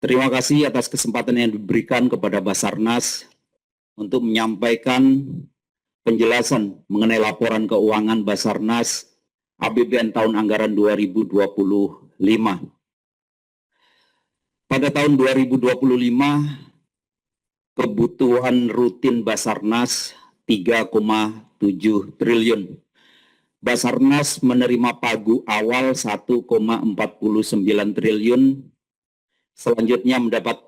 Terima kasih atas kesempatan yang diberikan kepada Basarnas untuk menyampaikan penjelasan mengenai laporan keuangan Basarnas APBN tahun anggaran 2025. Pada tahun 2025, kebutuhan rutin Basarnas 3,7 triliun. Basarnas menerima pagu awal 1,49 triliun, selanjutnya mendapat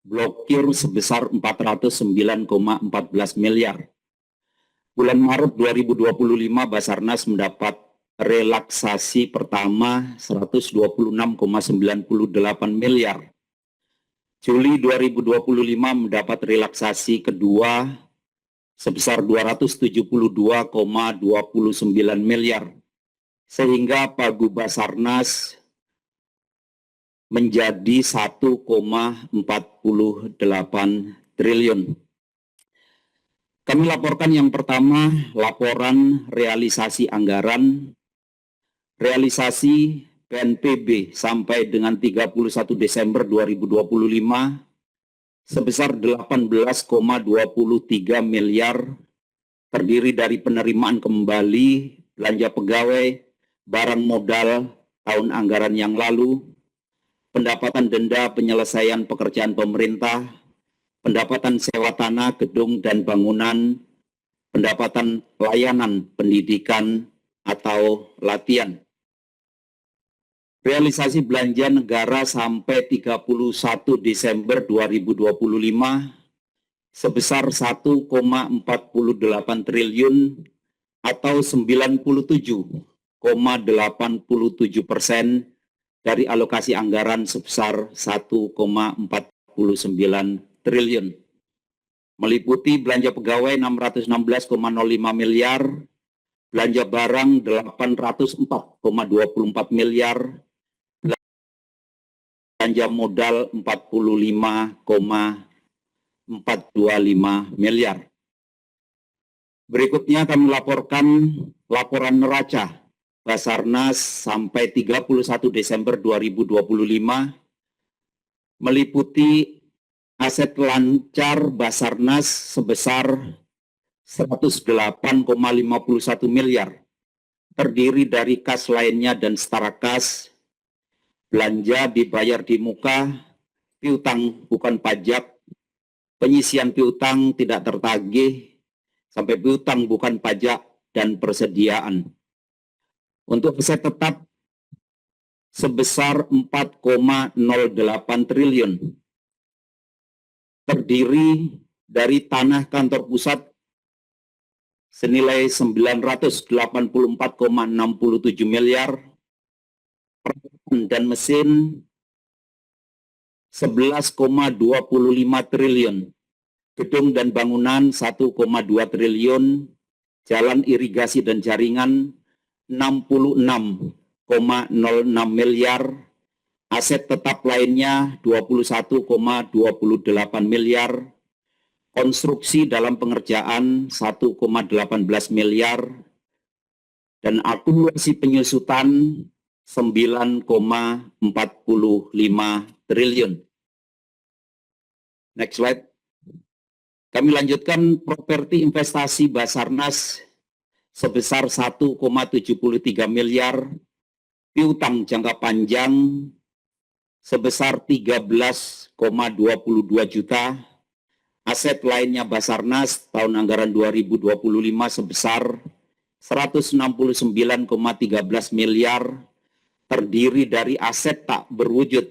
blokir sebesar 409,14 miliar. Bulan Maret 2025, Basarnas mendapat relaksasi pertama 126,98 miliar. Juli 2025 mendapat relaksasi kedua sebesar 272,29 miliar. Sehingga pagu Basarnas menjadi 1,48 triliun. Kami laporkan yang pertama, laporan realisasi anggaran, realisasi PNPB sampai dengan 31 Desember 2025 sebesar 18,23 miliar, terdiri dari penerimaan kembali, belanja pegawai, barang modal tahun anggaran yang lalu, pendapatan denda penyelesaian pekerjaan pemerintah, pendapatan sewa tanah, gedung, dan bangunan, pendapatan layanan pendidikan atau latihan. Realisasi belanja negara sampai 31 Desember 2025 sebesar 1,48 triliun atau 97,87% dari alokasi anggaran sebesar 1,49 triliun. Meliputi belanja pegawai 616,05 miliar, belanja barang 804,24 miliar, belanja modal 45,425 miliar. Berikutnya kami laporkan laporan neraca Basarnas sampai 31 Desember 2025 meliputi aset lancar Basarnas sebesar 108,51 miliar, terdiri dari kas lainnya dan setara kas, belanja dibayar di muka, piutang bukan pajak, penyisian piutang tidak tertagih, sampai piutang bukan pajak, dan persediaan. Untuk aset tetap sebesar 4,08 triliun, terdiri dari tanah kantor pusat senilai 984,67 miliar, dan mesin 11,25 triliun, gedung dan bangunan 1,2 triliun, jalan irigasi dan jaringan 66,06 miliar, aset tetap lainnya 21,28 miliar, konstruksi dalam pengerjaan 1,18 miliar, dan akumulasi penyusutan 9,45 triliun. Next slide. Kami lanjutkan properti investasi Basarnas sebesar 1,73 miliar, piutang jangka panjang sebesar 13,22 juta, aset lainnya Basarnas tahun anggaran 2025 sebesar 169,13 miliar, terdiri dari aset tak berwujud,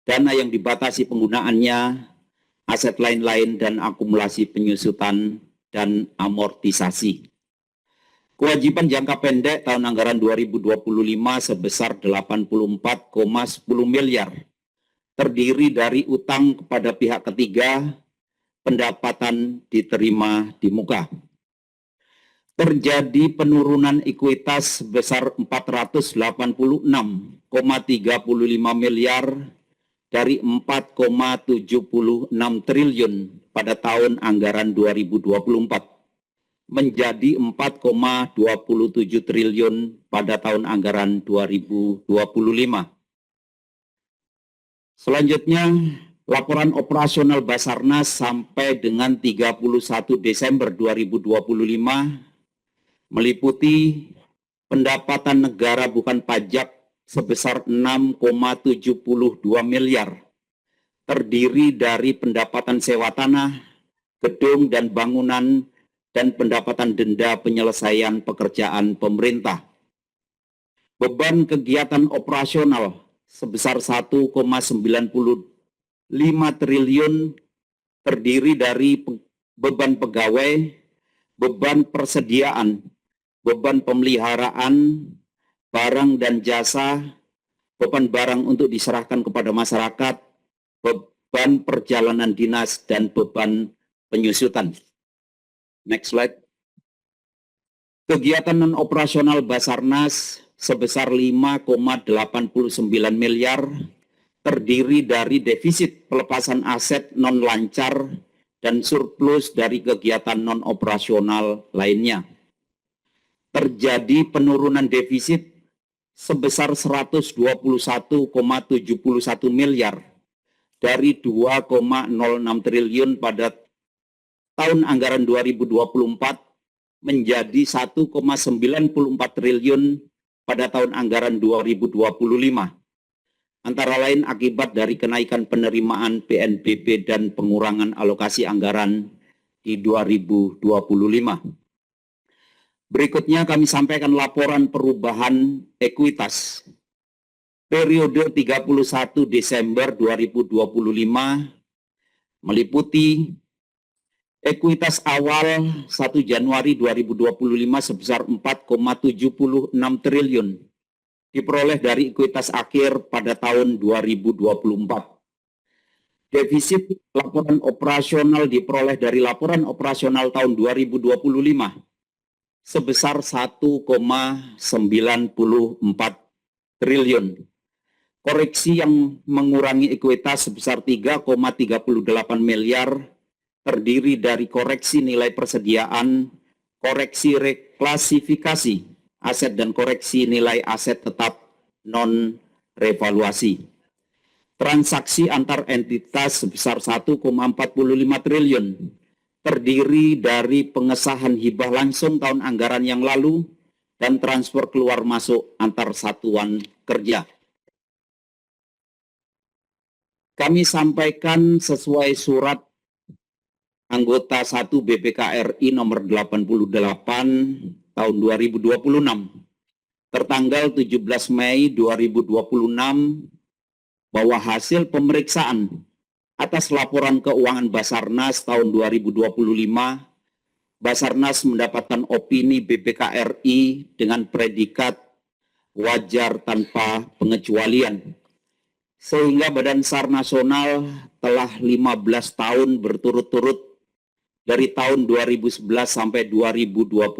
dana yang dibatasi penggunaannya, aset lain-lain, dan akumulasi penyusutan dan amortisasi. Kewajiban jangka pendek tahun anggaran 2025 sebesar 84,10 miliar, terdiri dari utang kepada pihak ketiga, pendapatan diterima di muka. Terjadi penurunan ekuitas sebesar 486,35 miliar dari 4,76 triliun pada tahun anggaran 2024 menjadi 4,27 triliun pada tahun anggaran 2025. Selanjutnya, laporan operasional Basarnas sampai dengan 31 Desember 2025 meliputi pendapatan negara bukan pajak sebesar 6,72 miliar, terdiri dari pendapatan sewa tanah, gedung dan bangunan, dan pendapatan denda penyelesaian pekerjaan pemerintah. Beban kegiatan operasional sebesar 1,95 triliun terdiri dari beban pegawai, beban persediaan, beban pemeliharaan, barang dan jasa, beban barang untuk diserahkan kepada masyarakat, beban perjalanan dinas, dan beban penyusutan. Next slide. Kegiatan non-operasional Basarnas sebesar 5,89 miliar terdiri dari defisit pelepasan aset non-lancar dan surplus dari kegiatan non-operasional lainnya. Terjadi penurunan defisit sebesar 121,71 miliar dari 2,06 triliun pada tahun anggaran 2024 menjadi 1,94 triliun pada tahun anggaran 2025. Antara lain akibat dari kenaikan penerimaan PNBP dan pengurangan alokasi anggaran di 2025. Berikutnya kami sampaikan laporan perubahan ekuitas. Periode 31 Desember 2025 meliputi ekuitas awal 1 Januari 2025 sebesar 4,76 triliun diperoleh dari ekuitas akhir pada tahun 2024. Defisit laporan operasional diperoleh dari laporan operasional tahun 2025 sebesar 1,94 triliun. Koreksi yang mengurangi ekuitas sebesar 3,38 miliar terdiri dari koreksi nilai persediaan, koreksi reklasifikasi aset, dan koreksi nilai aset tetap non-revaluasi. Transaksi antar entitas sebesar 1,45 triliun terdiri dari pengesahan hibah langsung tahun anggaran yang lalu dan transfer keluar masuk antar satuan kerja. Kami sampaikan sesuai surat anggota 1 BPK-RI nomor 88 tahun 2026 tertanggal 17 Mei 2026 bahwa hasil pemeriksaan atas laporan keuangan Basarnas tahun 2025, Basarnas mendapatkan opini BPK-RI dengan predikat wajar tanpa pengecualian. Sehingga Badan SAR Nasional telah 15 tahun berturut-turut dari tahun 2011 sampai 2025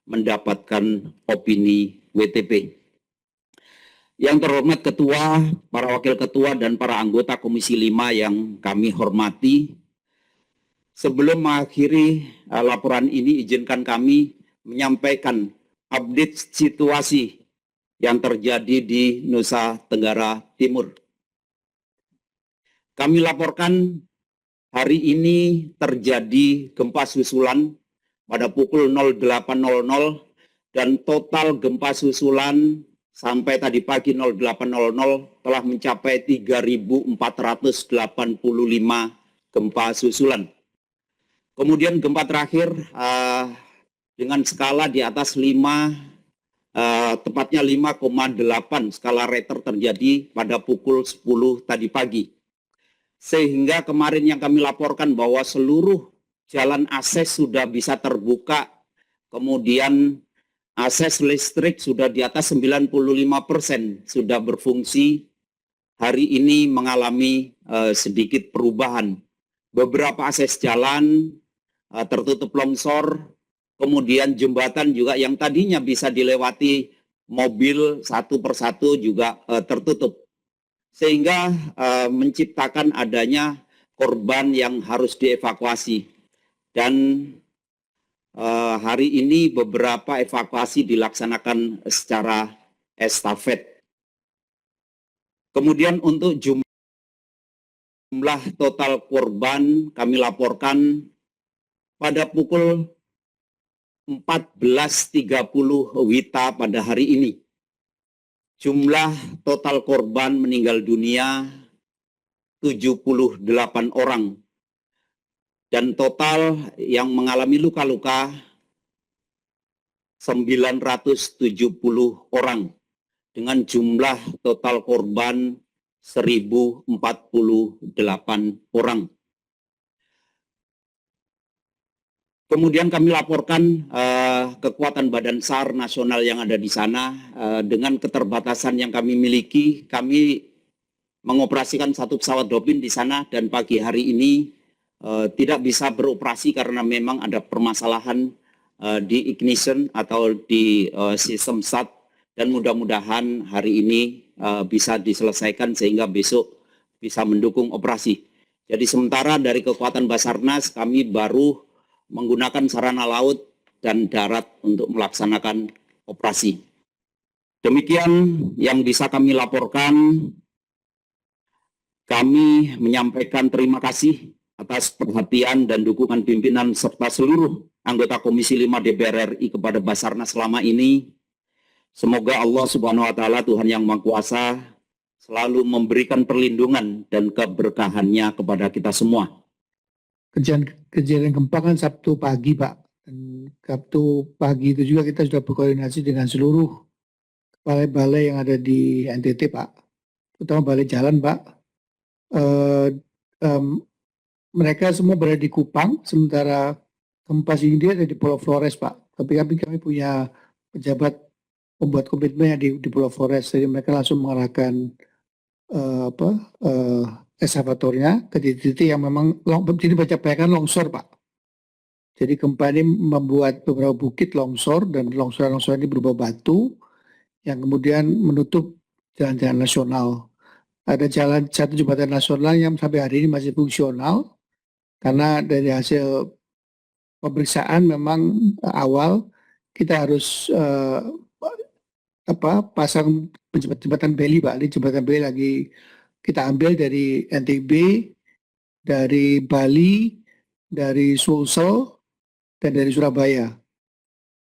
mendapatkan opini WTP. Yang terhormat Ketua, para Wakil Ketua, dan para anggota Komisi 5 yang kami hormati, sebelum mengakhiri laporan ini, izinkan kami menyampaikan update situasi yang terjadi di Nusa Tenggara Timur. Kami laporkan hari ini terjadi gempa susulan pada pukul 08.00 dan total gempa susulan sampai tadi pagi 08.00 telah mencapai 3.485 gempa susulan. Kemudian gempa terakhir dengan skala di atas 5, tepatnya 5,8 skala Richter terjadi pada pukul 10 tadi pagi. Sehingga kemarin yang kami laporkan bahwa seluruh jalan akses sudah bisa terbuka, kemudian akses listrik sudah di atas 95% sudah berfungsi, hari ini mengalami sedikit perubahan. Beberapa akses jalan tertutup longsor, kemudian jembatan juga yang tadinya bisa dilewati mobil satu persatu juga tertutup. Sehingga menciptakan adanya korban yang harus dievakuasi. Dan hari ini beberapa evakuasi dilaksanakan secara estafet. Kemudian untuk jumlah total korban kami laporkan pada pukul 14.30 WITA pada hari ini. Jumlah total korban meninggal dunia 78 orang dan total yang mengalami luka-luka 970 orang dengan jumlah total korban 1048 orang. Kemudian kami laporkan kekuatan Badan SAR nasional yang ada di sana dengan keterbatasan yang kami miliki, kami mengoperasikan satu pesawat Dolphin di sana dan pagi hari ini tidak bisa beroperasi karena memang ada permasalahan di ignition atau di sistem SAT dan mudah-mudahan hari ini bisa diselesaikan sehingga besok bisa mendukung operasi. Jadi sementara dari kekuatan Basarnas kami baru menggunakan sarana laut dan darat untuk melaksanakan operasi. Demikian yang bisa kami laporkan. Kami menyampaikan terima kasih atas perhatian dan dukungan pimpinan serta seluruh anggota Komisi 5 DPR RI kepada Basarnas selama ini. Semoga Allah Subhanahu wa Ta'ala, Tuhan yang Maha Kuasa, selalu memberikan perlindungan dan keberkahannya kepada kita semua. Kejadian gempa kan Sabtu pagi, Pak. Dan Sabtu pagi itu juga kita sudah berkoordinasi dengan seluruh balai-balai yang ada di NTT, Pak. Terutama balai jalan, Pak. Mereka semua berada di Kupang, sementara gempa Sindi ada di Pulau Flores, Pak. Tapi kami punya pejabat membuat komitmen di Pulau Flores, jadi mereka langsung mengarahkan eskavatornya ke titik-titik yang memang jadi baca-bacakan longsor, Pak. Jadi gempa ini membuat beberapa bukit longsor dan longsoran-longsoran ini berupa batu yang kemudian menutup jalan-jalan nasional. Ada satu jembatan nasional yang sampai hari ini masih fungsional karena dari hasil pemeriksaan memang awal kita harus pasang jembatan beli, Pak. Ini jembatan beli lagi kita ambil dari NTB, dari Bali, dari Sulsel, dan dari Surabaya.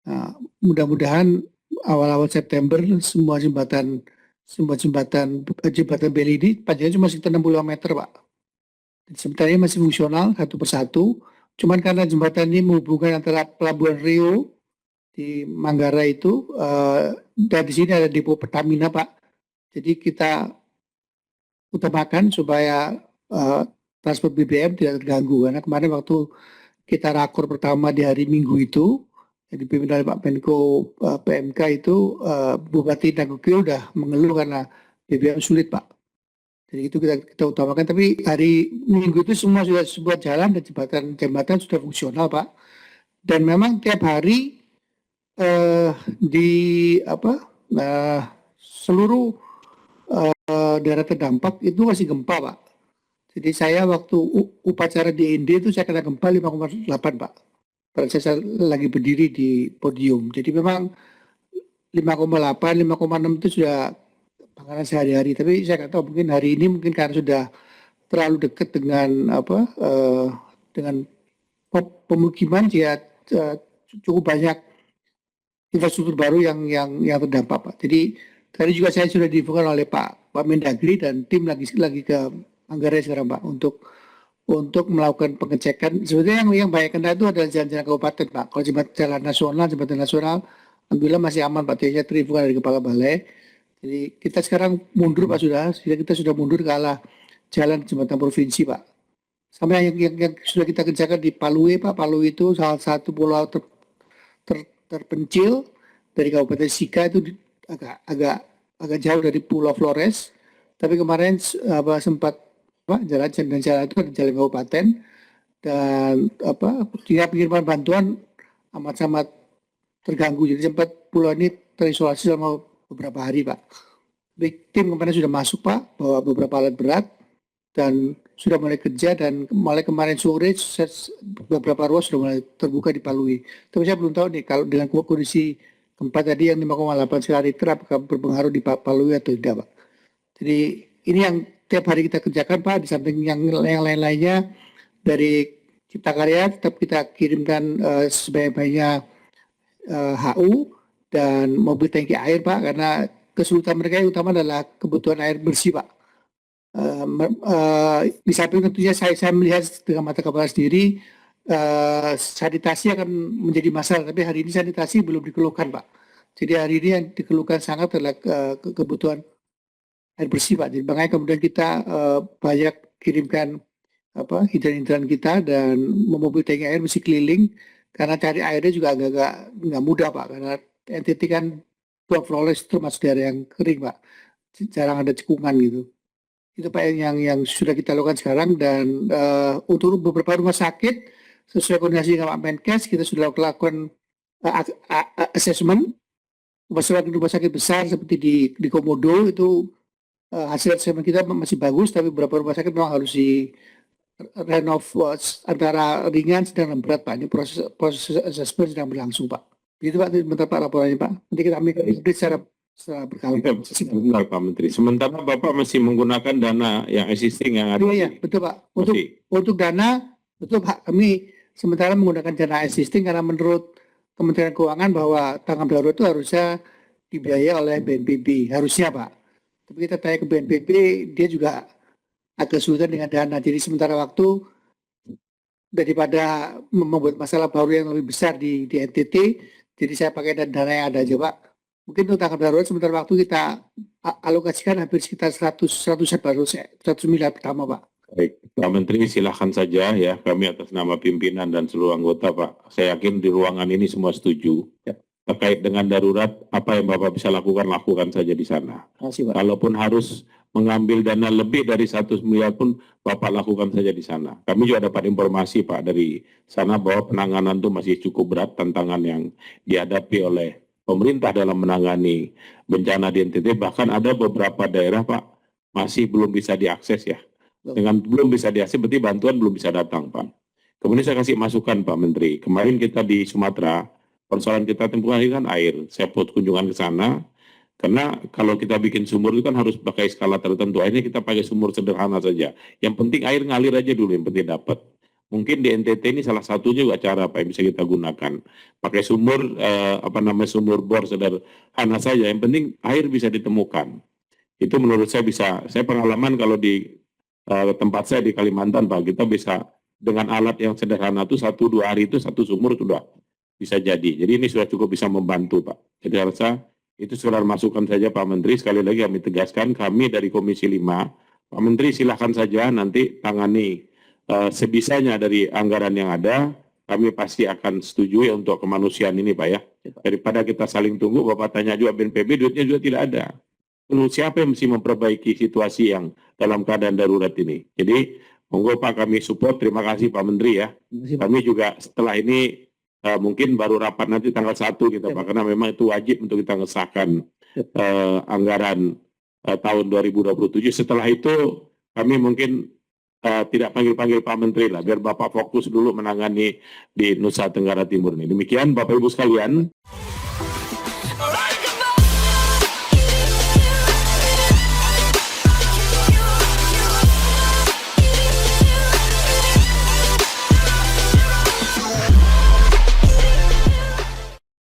Nah, mudah-mudahan awal-awal September semua jembatan beli ini panjangnya cuma sekitar 65 meter, Pak. Sementara ini masih fungsional satu persatu. Cuman karena jembatan ini menghubungkan antara Pelabuhan Rio di Manggarai itu dan di sini ada depo Pertamina, Pak. Jadi kita utamakan supaya transport BBM tidak terganggu. Karena kemarin waktu kita rakor pertama di hari Minggu itu, yang dipimpin oleh Pak Menko PMK itu, Bupati Nangokio udah mengeluh karena BBM sulit, Pak. Jadi itu kita utamakan. Tapi hari Minggu itu semua sudah sebuah jalan dan jembatan sudah fungsional, Pak. Dan memang tiap hari seluruh daerah terdampak itu masih gempa, Pak. Jadi saya waktu upacara di ND itu saya kena gempa 5,8, Pak. Pada saya lagi berdiri di podium. Jadi memang 5,8, 5,6 itu sudah pengalaman sehari-hari. Tapi saya nggak tahu mungkin hari ini mungkin karena sudah terlalu dekat dengan dengan pemukiman, dia cukup banyak infrastruktur baru yang terdampak, Pak. Jadi tadi juga saya sudah diinfokan oleh Pak Mendagri dan tim lagi ke Manggarai sekarang, Pak, untuk melakukan pengecekan. Sebetulnya yang banyak kena itu adalah jalan-jalan kabupaten, Pak. Kalau jembatan nasional, alhamdulillah masih aman, Pak. Saya terinfokan dari Kepala Balai. Jadi kita sekarang mundur, Pak, kita sudah mundur ke arah jalan jembatan provinsi, Pak. Sampai yang sudah kita kerjakan di Palue, Pak. Palue itu salah satu pulau terpencil dari Kabupaten Sika, itu agak jauh dari Pulau Flores. Tapi kemarin sempat jalan itu ada jalan kabupaten dan pengiriman bantuan amat terganggu. Jadi sempat pulau ini terisolasi selama beberapa hari, Pak. Tim kemarin sudah masuk, Pak, bawa beberapa alat berat dan sudah mulai kerja, dan mulai kemarin sore beberapa ruas sudah mulai terbuka di Palui. Tapi saya belum tahu nih kalau dengan kondisi gempa tadi yang 5,8 skala Richter apakah berpengaruh di Palui atau tidak, Pak. Jadi ini yang tiap hari kita kerjakan Pak, di samping yang lain-lainnya dari Cipta Karya tetap kita kirimkan sebanyak-banyaknya HU dan mobil tangki air Pak, karena kesulitan mereka yang utama adalah kebutuhan air bersih Pak. Di samping tentunya saya melihat dengan mata kepala sendiri sanitasi akan menjadi masalah, tapi hari ini sanitasi belum dikeluhkan Pak. Jadi hari ini yang dikeluhkan sangat adalah kebutuhan air bersih Pak. Jadi makanya kemudian kita banyak kirimkan hidran-hidran kita dan mobil tangki air mesti keliling, karena cari airnya juga agak-agak nggak mudah Pak, karena NTT kan buat Flores termasuk daerah yang kering Pak, jarang ada cekungan gitu. Itu Pak yang sudah kita lakukan sekarang, dan untuk beberapa rumah sakit sesuai koordinasi dengan Pak Menkes kita sudah lakukan assessment. Rumah sakit besar seperti di Komodo itu hasil assessment kita masih bagus, tapi beberapa rumah sakit memang harus di renov antara ringan sedang dan berat Pak. Ini proses assessment sedang berlangsung Pak. Begitu Pak, sebentar Pak laporannya Pak. Nanti kita ambil update secara berkala. Benar Pak Menteri. Sementara Bapak masih menggunakan dana yang existing yang ada. Iya, betul Pak. Untuk dana, betul Pak, kami sementara menggunakan dana existing karena menurut Kementerian Keuangan bahwa tanggap darurat itu harusnya dibiayai oleh BNPB, harusnya Pak. Tapi kita tanya ke BNPB, dia juga agak kesulitan dengan dana. Jadi sementara waktu daripada membuat masalah baru yang lebih besar di NTT, jadi saya pakai dana yang ada aja Pak. Mungkin untuk tanggap darurat sementara waktu kita alokasikan hampir sekitar 100 miliar pertama Pak. Baik, Pak Menteri silahkan saja ya, kami atas nama pimpinan dan seluruh anggota Pak. Saya yakin di ruangan ini semua setuju. Ya. Terkait dengan darurat, apa yang Bapak bisa lakukan saja di sana. Terima kasih Pak. Kalaupun harus mengambil dana lebih dari 100 miliar pun Bapak lakukan saja di sana. Kami juga dapat informasi Pak dari sana bahwa penanganan itu masih cukup berat, tantangan yang dihadapi oleh pemerintah dalam menangani bencana di NTT. Bahkan ada beberapa daerah Pak masih belum bisa diakses ya. Dengan belum bisa diakses berarti bantuan belum bisa datang Pak. Kemudian saya kasih masukan Pak Menteri. Kemarin kita di Sumatera, persoalan kita tempuh hari kan air. Saya kunjungan ke sana. Karena kalau kita bikin sumur itu kan harus pakai skala tertentu. Akhirnya kita pakai sumur sederhana saja. Yang penting air ngalir aja dulu, yang penting dapat. Mungkin di NTT ini salah satu juga cara Pak yang bisa kita gunakan. Pakai sumur, sumur bor sederhana saja. Yang penting air bisa ditemukan. Itu menurut saya bisa. Saya pengalaman kalau di tempat saya di Kalimantan Pak, kita bisa dengan alat yang sederhana itu 1-2 hari itu satu sumur sudah bisa jadi. Jadi ini sudah cukup bisa membantu Pak. Jadi saya rasa itu sekedar masukan saja Pak Menteri. Sekali lagi kami tegaskan, kami dari Komisi 5, Pak Menteri silahkan saja nanti tangani sebisanya dari anggaran yang ada. Kami pasti akan setuju ya untuk kemanusiaan ini Pak ya. Daripada kita saling tunggu, Bapak tanya juga BNPB, duitnya juga tidak ada. Lalu siapa yang mesti memperbaiki situasi yang dalam keadaan darurat ini? Jadi monggo Pak, kami support. Terima kasih Pak Menteri ya. Kami juga setelah ini mungkin baru rapat nanti tanggal 1 kita Pak, karena memang itu wajib untuk kita ngesahkan anggaran tahun 2027. Setelah itu kami mungkin tidak panggil-panggil Pak Menteri lah, biar Bapak fokus dulu menangani di Nusa Tenggara Timur ini. Demikian Bapak Ibu sekalian.